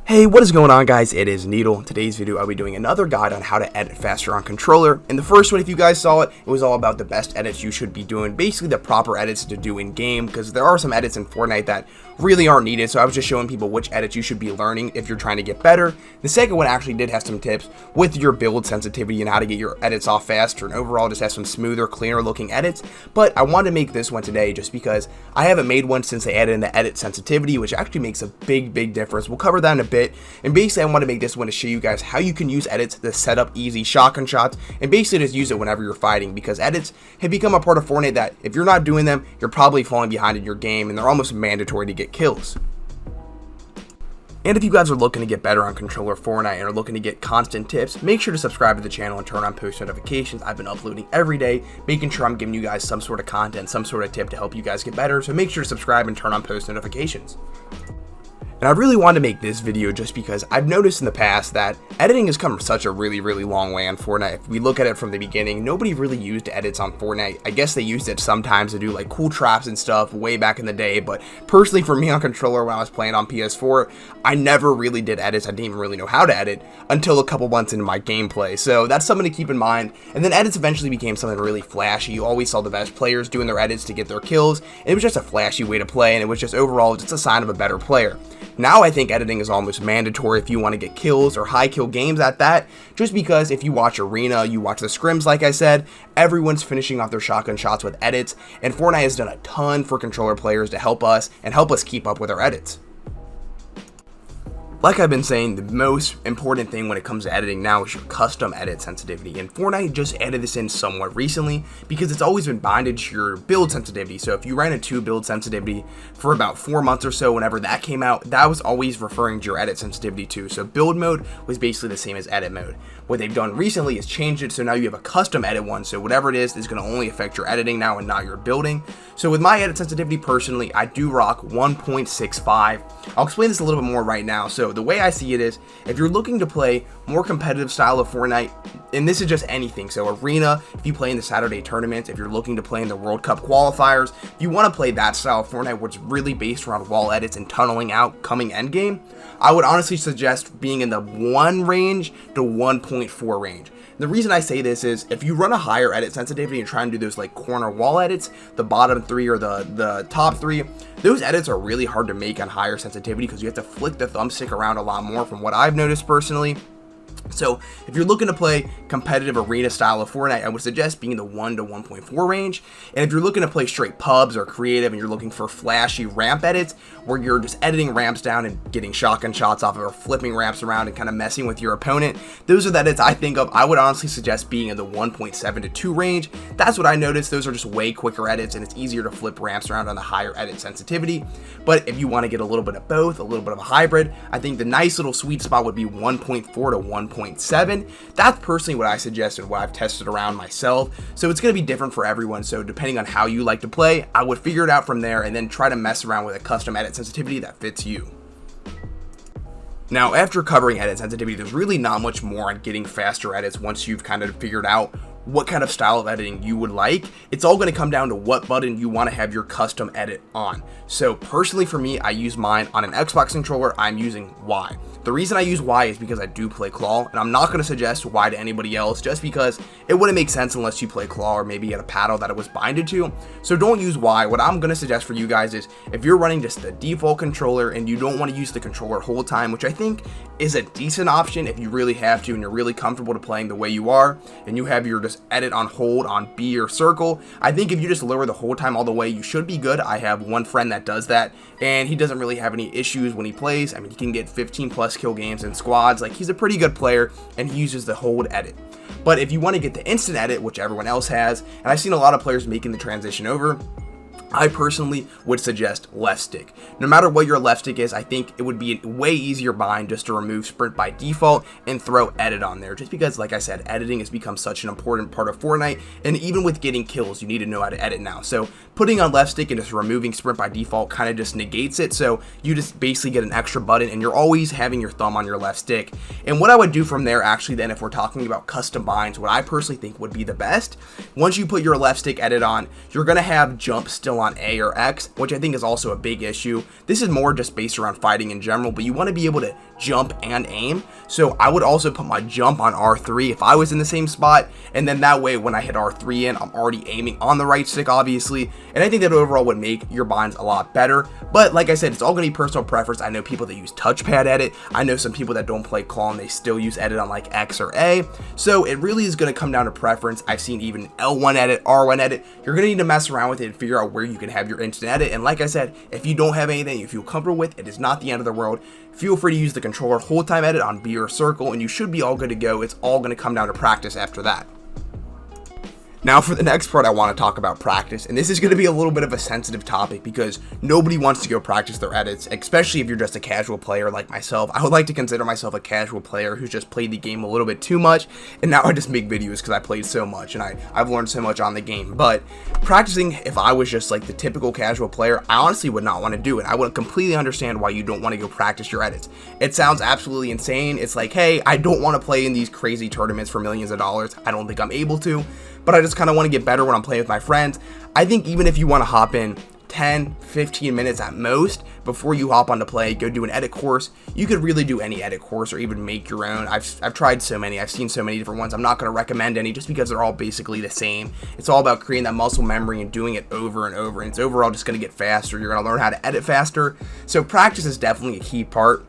Hey, what is going on, guys? It is Needle. In today's video, I'll be doing another guide on how to edit faster on controller. In the first one, if you guys saw it, it was all about the best edits you should be doing, basically the proper edits to do in game, because there are some edits in Fortnite that really aren't needed. So I was just showing people which edits you should be learning if you're trying to get better. The second one actually did have some tips with your build sensitivity and how to get your edits off faster, and overall just have some smoother, cleaner looking edits. But I wanted to make this one today just because I haven't made one since they added in the edit sensitivity, which actually makes a big difference. We'll cover that in a bit. And basically, I want to make this one to show you guys how you can use edits to set up easy shotgun shots and basically just use it whenever you're fighting, because edits have become a part of Fortnite that if you're not doing them, you're probably falling behind in your game, and they're almost mandatory to get kills. And if you guys are looking to get better on controller Fortnite and are looking to get constant tips, make sure to subscribe to the channel and turn on post notifications. I've been uploading every day, making sure I'm giving you guys some sort of content, some sort of tip to help you guys get better. So make sure to subscribe and turn on post notifications. And I really wanted to make this video just because I've noticed in the past that editing has come such a really long way on Fortnite. If we look at it from the beginning, nobody really used edits on Fortnite. I guess they used it sometimes to do like cool traps and stuff way back in the day, but personally for me on controller when I was playing on PS4, I never really did edits. I didn't even really know how to edit until a couple months into my gameplay. So that's something to keep in mind. And then edits eventually became something really flashy. You always saw the best players doing their edits to get their kills. And it was just a flashy way to play, and it was just overall just a sign of a better player. Now I think editing is almost mandatory if you want to get kills or high kill games at that, just because if you watch Arena, you watch the scrims like I said, everyone's finishing off their shotgun shots with edits, and Fortnite has done a ton for controller players to help us keep up with our edits. Like I've been saying, the most important thing when it comes to editing now is your custom edit sensitivity, and Fortnite just added this in somewhat recently because it's always been binded to your build sensitivity. So if you ran a 2 build sensitivity for about 4 months or so, whenever that came out, that was always referring to your edit sensitivity too. So build mode was basically the same as edit mode. What they've done recently is changed it, so now you have a custom edit one, so whatever it is going to only affect your editing now and not your building. So with my edit sensitivity personally, I do rock 1.65. I'll explain this a little bit more right now. So the way I see it is, if you're looking to play more competitive style of Fortnite, and this is just anything, so Arena, if you play in the Saturday tournaments, if you're looking to play in the World Cup qualifiers, if you want to play that style of Fortnite where it's really based around wall edits and tunneling out coming endgame, I would honestly suggest being in the 1 range to 1.4 range. The reason I say this is if you run a higher edit sensitivity and try and do those like corner wall edits, the bottom 3 or the top 3, those edits are really hard to make on higher sensitivity because you have to flick the thumbstick around a lot more from what I've noticed personally. So if you're looking to play competitive arena style of Fortnite, I would suggest being in the 1 to 1.4 range. And if you're looking to play straight pubs or creative and you're looking for flashy ramp edits where you're just editing ramps down and getting shotgun shots off of or flipping ramps around and kind of messing with your opponent, those are the edits I think of. I would honestly suggest being in the 1.7 to 2 range. That's what I noticed. Those are just way quicker edits, and it's easier to flip ramps around on the higher edit sensitivity. But if you want to get a little bit of both, a little bit of a hybrid, I think the nice little sweet spot would be 1.4 to 1.7. That's personally what I suggest and what I've tested around myself. So it's going to be different for everyone. So depending on how you like to play, I would figure it out from there and then try to mess around with a custom edit sensitivity that fits you. Now, after covering edit sensitivity, there's really not much more on getting faster edits once you've kind of figured out what kind of style of editing you would like. It's all going to come down to what button you want to have your custom edit on. So personally for me, I use mine on an Xbox controller. I'm using Y. The reason I use Y is because I do play claw, and I'm not going to suggest Y to anybody else just because it wouldn't make sense unless you play claw or maybe at a paddle that it was binded to. So don't use Y. What I'm going to suggest for you guys is if you're running just the default controller and you don't want to use the controller whole time, which I think is a decent option if you really have to and you're really comfortable to playing the way you are, and you have your just edit on hold on B or circle, I think if you just lower the hold time all the way, you should be good. I have one friend that does that, and he doesn't really have any issues when he plays. I mean, he can get 15 plus kill games in squads. Like, he's a pretty good player, and he uses the hold edit. But if you want to get the instant edit, which everyone else has, and I've seen a lot of players making the transition over, I personally would suggest left stick. No matter what your left stick is, I think it would be a way easier bind just to remove sprint by default and throw edit on there, just because, like I said, editing has become such an important part of Fortnite, and even with getting kills, you need to know how to edit now. So putting on left stick and just removing sprint by default kind of just negates it, so you just basically get an extra button and you're always having your thumb on your left stick. And what I would do from there, actually, then, if we're talking about custom binds, what I personally think would be the best, once you put your left stick edit on, you're going to have jump still channel on A or X, which I think is also a big issue. This is more just based around fighting in general, but you want to be able to jump and aim. So I would also put my jump on R3 if I was in the same spot, and then that way when I hit R3 in, I'm already aiming on the right stick, obviously, and I think that overall would make your binds a lot better. But like I said, it's all going to be personal preference. I know people that use touchpad edit. I know some people that don't play claw and they still use edit on like X or A. So it really is going to come down to preference. I've seen even L1 edit, R1 edit. You're going to need to mess around with it and figure out where you can have your instant edit. And like I said, if you don't have anything you feel comfortable with, it is not the end of the world. Feel free to use the controller hold time edit on B or circle, and you should be all good to go. It's all going to come down to practice after that. Now for the next part, I want to talk about practice, and this is going to be a little bit of a sensitive topic because nobody wants to go practice their edits, especially if you're just a casual player like myself. I would like to consider myself a casual player who's just played the game a little bit too much, and now I just make videos because I played so much and I've learned so much on the game. But practicing, if I was just like the typical casual player, I honestly would not want to do it. I would completely understand why you don't want to go practice your edits. It sounds absolutely insane. It's like, hey, I don't want to play in these crazy tournaments for millions of dollars. I don't think I'm able to, but I just kind of want to get better when I'm playing with my friends. I think even if you want to hop in 10-15 minutes at most before you hop on to play, go do an edit course. You could really do any edit course or even make your own. I've tried so many. I've seen so many different ones. I'm not going to recommend any just because they're all basically the same. It's all about creating that muscle memory and doing it over and over, and it's overall just going to get faster. You're going to learn how to edit faster. So practice is definitely a key part.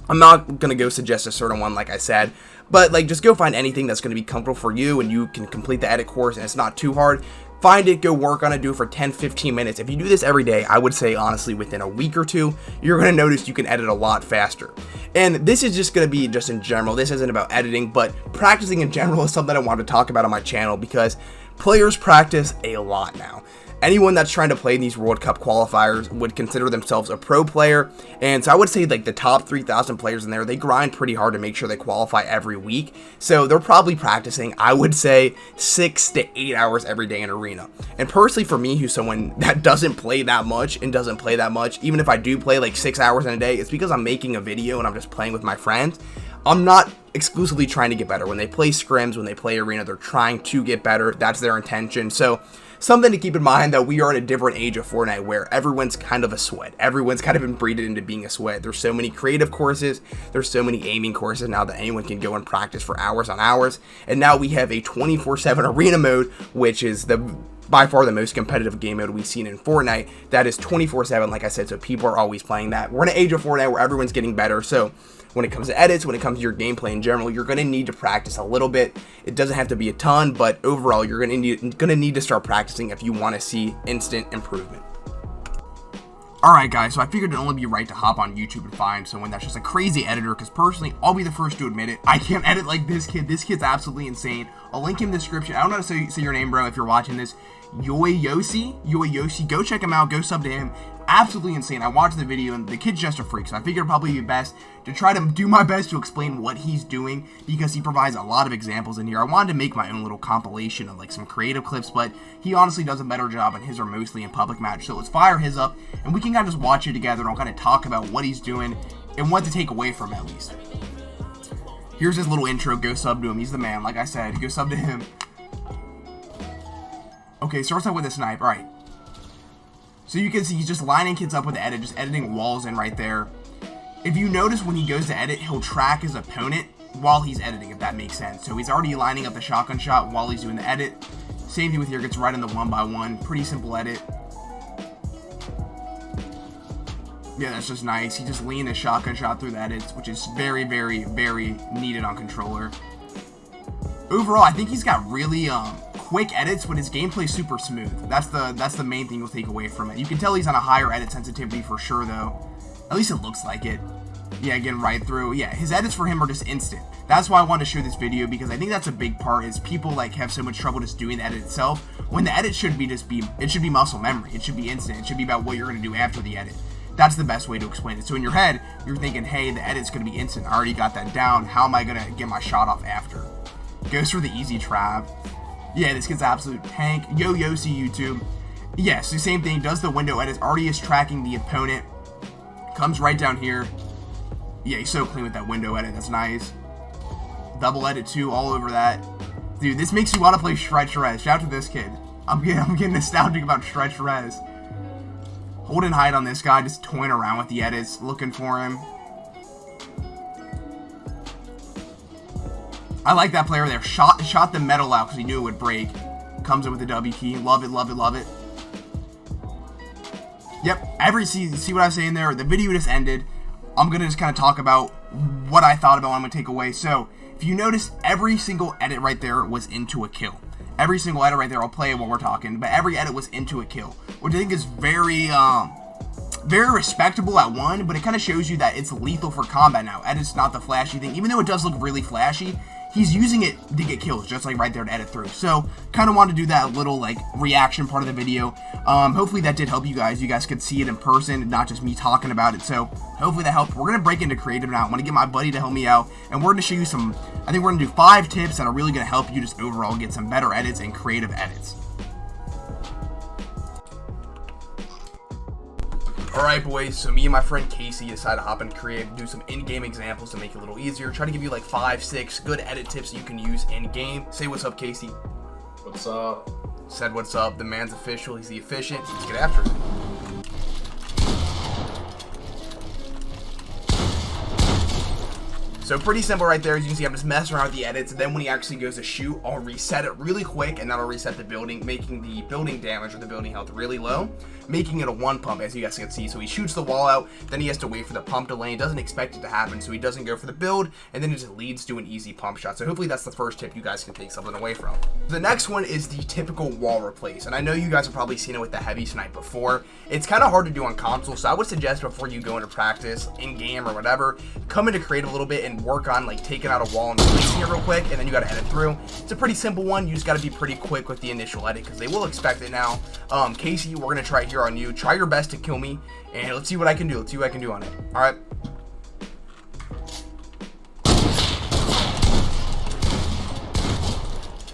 I'm not going to go suggest a certain one like I said, but like just go find anything that's going to be comfortable for you and you can complete the edit course and it's not too hard. Find it, go work on it, do it for 10-15 minutes. If you do this every day, I would say honestly within a week or two, you're going to notice you can edit a lot faster. And this is just going to be just in general. This isn't about editing, but practicing in general is something I wanted to talk about on my channel because players practice a lot now. Anyone that's trying to play in these World Cup qualifiers would consider themselves a pro player, and so I would say like the top 3,000 players in there, they grind pretty hard to make sure they qualify every week, so they're probably practicing, I would say, 6 to 8 hours every day in arena. And personally for me, who's someone that doesn't play that much, even if I do play like 6 hours in a day, it's because I'm making a video and I'm just playing with my friends. I'm not exclusively trying to get better. When they play scrims, when they play arena, they're trying to get better. That's their intention. So something to keep in mind that we are in a different age of Fortnite where everyone's kind of a sweat. Everyone's kind of been breeded into being a sweat. There's so many creative courses. There's so many aiming courses now that anyone can go and practice for hours on hours. And now we have a 24/7 arena mode, which is by far the most competitive game mode we've seen in Fortnite. That is 24/7, like I said, so people are always playing that. We're in an age of Fortnite where everyone's getting better, so when it comes to edits, when it comes to your gameplay in general, you're going to need to practice a little bit. It doesn't have to be a ton, but overall, you're going to need to start practicing if you want to see instant improvement. Alright guys, so I figured it'd only be right to hop on YouTube and find someone that's just a crazy editor, because personally, I'll be the first to admit it. I can't edit like this kid. This kid's absolutely insane. I'll link him in the description. I don't know how to say your name, bro, if you're watching this. Yoyosi, go check him out, go sub to him. Absolutely insane. I watched the video and the kid's just a freak, so I figured it'd probably be best to try to do my best to explain what he's doing because he provides a lot of examples in here. I wanted to make my own little compilation of like some creative clips, but he honestly does a better job, and his are mostly in public match. So let's fire his up and we can kind of just watch it together and I'll kind of talk about what he's doing and what to take away from him at least. Here's his little intro. Go sub to him. He's the man. Like I said, go sub to him. Okay, starts out with a snipe. Alright. So you can see he's just lining kids up with the edit, just editing walls in right there. If you notice when he goes to edit, he'll track his opponent while he's editing, if that makes sense. So he's already lining up the shotgun shot while he's doing the edit. Same thing with here, gets right in the 1x1. Pretty simple edit. Yeah, that's just nice. He just leaned a shotgun shot through the edits, which is very, very, very needed on controller. Overall, I think he's got really quick edits, but his gameplay's super smooth. That's the main thing you'll take away from it. You can tell he's on a higher edit sensitivity for sure, though. At least it looks like it. Yeah, getting right through. Yeah, his edits for him are just instant. That's why I wanted to show this video, because I think that's a big part, is people like have so much trouble just doing the edit itself, when the edit should be it should be muscle memory. It should be instant. It should be about what you're going to do after the edit. That's the best way to explain it. So in your head, you're thinking, hey, the edit's going to be instant. I already got that down. How am I going to get my shot off after? Goes for the easy trap. Yeah, this kid's absolute tank. Yoyosi YouTube. Yes, the same thing. Does the window edits. Already is tracking the opponent. Comes right down here. Yeah, he's so clean with that window edit. That's nice. Double edit too, all over that. Dude, this makes you want to play Stretch Res. Shout out to this kid. I'm getting nostalgic about Stretch Res. Hold and hide on this guy, just toying around with the edits, looking for him. I like that player there. Shot the metal out because he knew it would break. Comes in with the W key. Love it, love it, love it. Yep, see what I was saying there? The video just ended. I'm going to just kind of talk about what I thought about what I'm going to take away. So, if you notice, every single edit right there was into a kill. Every single edit right there, I'll play it while we're talking, but every edit was into a kill, which I think is very respectable at one, but it kind of shows you that it's lethal for combat now. Edit's not the flashy thing, even though it does look really flashy. He's using it to get kills, just like right there to edit through. So, kind of wanted to do that little, like, reaction part of the video. Hopefully that did help you guys. You guys could see it in person, not just me talking about it. So, hopefully that helped. We're going to break into creative now. I'm going to get my buddy to help me out. And we're going to show you some, I think we're going to do 5 tips that are really going to help you just overall get some better edits and creative edits. Alright boys, so me and my friend Casey decided to hop in Creative, do some in-game examples to make it a little easier. Try to give you like 5, 6 good edit tips you can use in-game. Say what's up, Casey. What's up? Said what's up. The man's official. He's the efficient. Let's get after it. So pretty simple right there. As you can see, I'm just messing around with the edits, and then when he actually goes to shoot, I'll reset it really quick, and that'll reset the building, making the building damage or the building health really low, making it a 1 pump, as you guys can see. So he shoots the wall out, then he has to wait for the pump delay. He doesn't expect it to happen, so he doesn't go for the build, and then it just leads to an easy pump shot. So hopefully that's the first tip you guys can take something away from. The next one is the typical wall replace, and I know you guys have probably seen it with the heavy snipe before. It's kind of hard to do on console, so I would suggest before you go into practice, in-game or whatever, come into Creative a little bit and work on like taking out a wall and replacing it real quick, and then you got to edit through. It's a pretty simple one. You just got to be pretty quick with the initial edit because they will expect it now. Casey, we're going to try it here on you. Try your best to kill me, and let's see what I can do. Let's see what I can do on it. All right.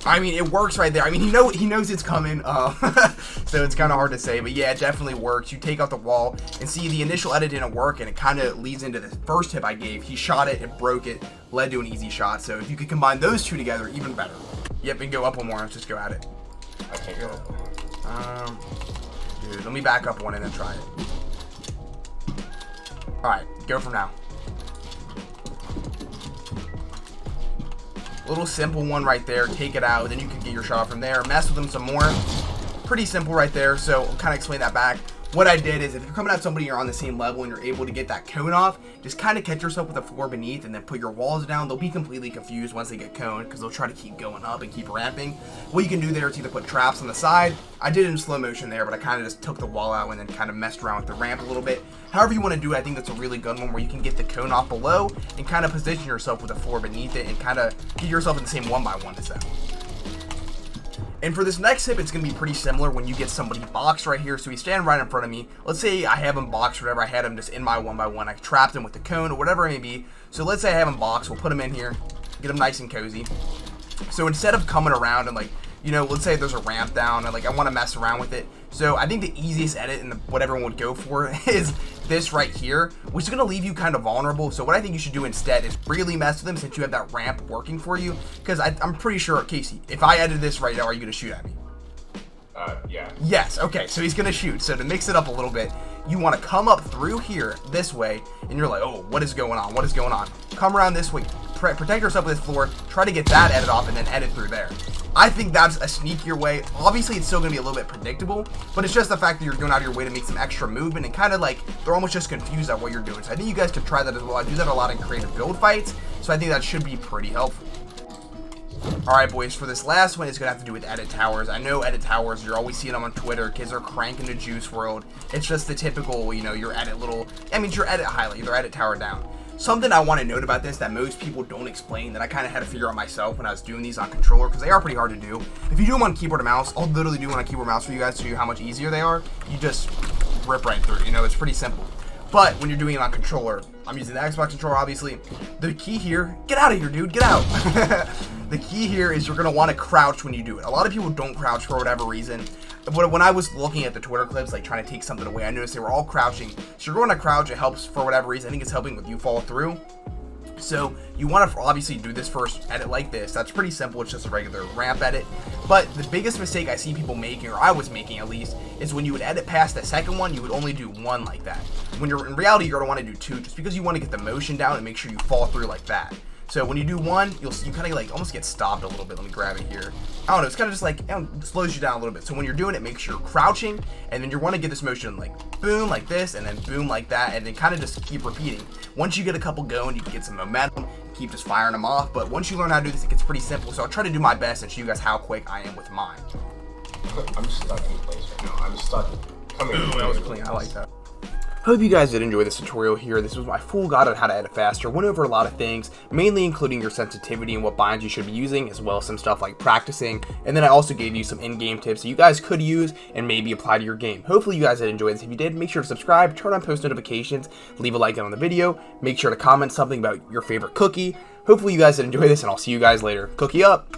I mean, it works right there. I mean, he knows it's coming, so it's kind of hard to say, but yeah, it definitely works. You take out the wall, and see, the initial edit didn't work, and it kind of leads into the first tip I gave. He shot it, it broke it, led to an easy shot, so if you could combine those two together, even better. Yep, and go up one more. Let's just go at it. I can't go up one. Dude, let me back up one and then try it. Alright, go from now. Little simple one right there. Take it out, then you can get your shot from there. Mess with them some more. Pretty simple right there, so I'll kind of explain that back. What I did is if you're coming at somebody you're on the same level and you're able to get that cone off, just kind of catch yourself with the floor beneath and then put your walls down. They'll be completely confused once they get coned because they'll try to keep going up and keep ramping. What you can do there is either put traps on the side. I did it in slow motion there, but I kind of just took the wall out and then kind of messed around with the ramp a little bit. However you want to do it, I think that's a really good one where you can get the cone off below and kind of position yourself with the floor beneath it and kind of get yourself in the same 1x1 as that. And for this next tip, it's going to be pretty similar when you get somebody boxed right here. So he's standing right in front of me. Let's say I have him boxed or whatever. I had him just in my 1x1. I trapped him with the cone or whatever it may be. So let's say I have him boxed. We'll put him in here. Get him nice and cozy. So instead of coming around and like, you know, let's say there's a ramp down and like I want to mess around with it. So I think the easiest edit and what everyone would go for is this right here, which is going to leave you kind of vulnerable. So what I think you should do instead is really mess with them since you have that ramp working for you. Because I'm pretty sure, Casey, if I edit this right now, are you going to shoot at me? Yeah. Yes, okay, so he's going to shoot. So to mix it up a little bit, you want to come up through here this way, and you're like, oh, what is going on? What is going on? Come around this way, protect yourself with this floor, try to get that edit off, and then edit through there. I think that's a sneakier way. Obviously, it's still going to be a little bit predictable, but it's just the fact that you're going out of your way to make some extra movement and kind of like, they're almost just confused at what you're doing. So I think you guys could try that as well. I do that a lot in creative build fights, so I think that should be pretty helpful. Alright boys, for this last one, it's going to have to do with edit towers. I know edit towers, you're always seeing them on Twitter. Kids are cranking to Juice WRLD. It's just the typical, you know, your edit little, I mean, your edit highlight, your edit tower down. Something I want to note about this that most people don't explain that I kind of had to figure out myself when I was doing these on controller because they are pretty hard to do. If you do them on keyboard and mouse, I'll literally do one on keyboard and mouse for you guys to show you how much easier they are. You just rip right through, you know, it's pretty simple. But when you're doing it on controller, I'm using the Xbox controller, obviously. The key here, get out of here, dude, get out. The key here is you're going to want to crouch when you do it. A lot of people don't crouch for whatever reason. When I was looking at the Twitter clips, like trying to take something away, I noticed they were all crouching. So you're going to crouch, it helps for whatever reason. I think it's helping with you fall through. So you want to obviously do this first edit like this. That's pretty simple. It's just a regular ramp edit. But the biggest mistake I see people making, or I was making at least, is when you would edit past the second one, you would only do one like that. When you're in reality, you're going to want to do two, just because you want to get the motion down and make sure you fall through like that. So when you do one, you kind of like almost get stopped a little bit. Let me grab it here. I don't know. It's kind of just like, it slows you down a little bit. So when you're doing it, make sure you're crouching, and then you want to get this motion like boom like this, and then boom like that, and then kind of just keep repeating. Once you get a couple going, you can get some momentum, keep just firing them off. But once you learn how to do this, it gets pretty simple. So I'll try to do my best and show you guys how quick I am with mine. I'm stuck in place right now. I'm stuck coming. Ooh, that was clean. I like that. Hope you guys did enjoy this tutorial here. This was my full guide on how to edit faster. Went over a lot of things, mainly including your sensitivity and what binds you should be using, as well as some stuff like practicing. And then I also gave you some in-game tips that you guys could use and maybe apply to your game. Hopefully you guys did enjoy this. If you did, make sure to subscribe, turn on post notifications, leave a like on the video, make sure to comment something about your favorite cookie. Hopefully you guys did enjoy this, and I'll see you guys later. Cookie up!